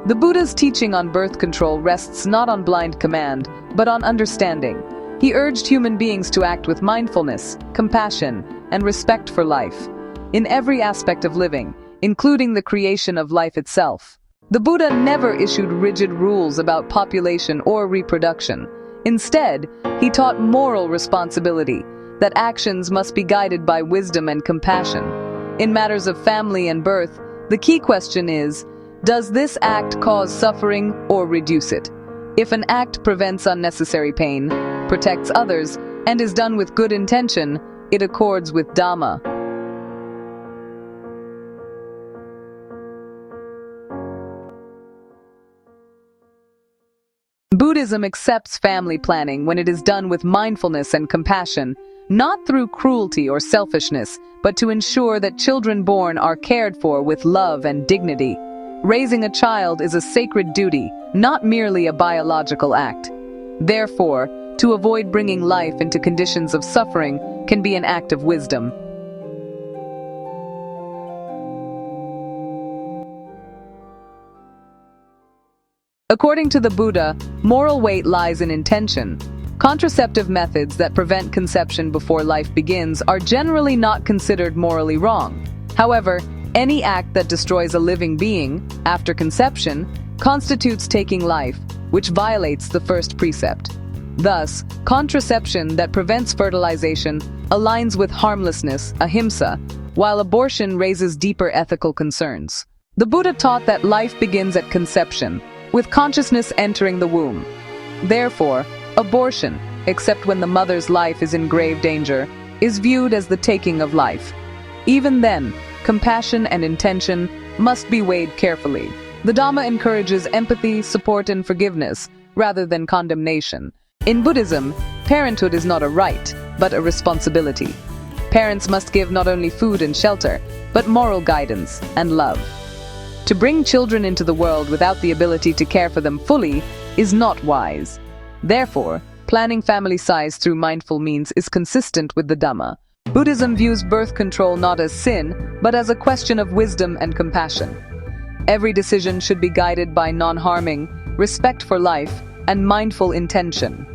The Buddha's teaching on birth control rests not on blind command, but on understanding. He urged human beings to act with mindfulness, compassion, and respect for life, in every aspect of living, including the creation of life itself. The Buddha never issued rigid rules about population or reproduction. Instead, he taught moral responsibility, that actions must be guided by wisdom and compassion. In matters of family and birth, the key question is, does this act cause suffering or reduce it? If an act prevents unnecessary pain, protects others, and is done with good intention, it accords with Dhamma. Buddhism accepts family planning when it is done with mindfulness and compassion, not through cruelty or selfishness, but to ensure that children born are cared for with love and dignity. Raising a child is a sacred duty, not merely a biological act. Therefore, to avoid bringing life into conditions of suffering can be an act of wisdom. According to the Buddha, moral weight lies in intention. Contraceptive methods that prevent conception before life begins are generally not considered morally wrong. However, any act that destroys a living being, after conception, constitutes taking life, which violates the first precept. Thus, contraception that prevents fertilization aligns with harmlessness, ahimsa, while abortion raises deeper ethical concerns. The Buddha taught that life begins at conception, with consciousness entering the womb. Therefore, abortion, except when the mother's life is in grave danger, is viewed as the taking of life. Even then, compassion and intention must be weighed carefully. The Dhamma encourages empathy, support, and forgiveness, rather than condemnation. In Buddhism, parenthood is not a right, but a responsibility. Parents must give not only food and shelter, but moral guidance and love. To bring children into the world without the ability to care for them fully is not wise. Therefore, planning family size through mindful means is consistent with the Dhamma. Buddhism views birth control not as sin, but as a question of wisdom and compassion. Every decision should be guided by non-harming, respect for life, and mindful intention.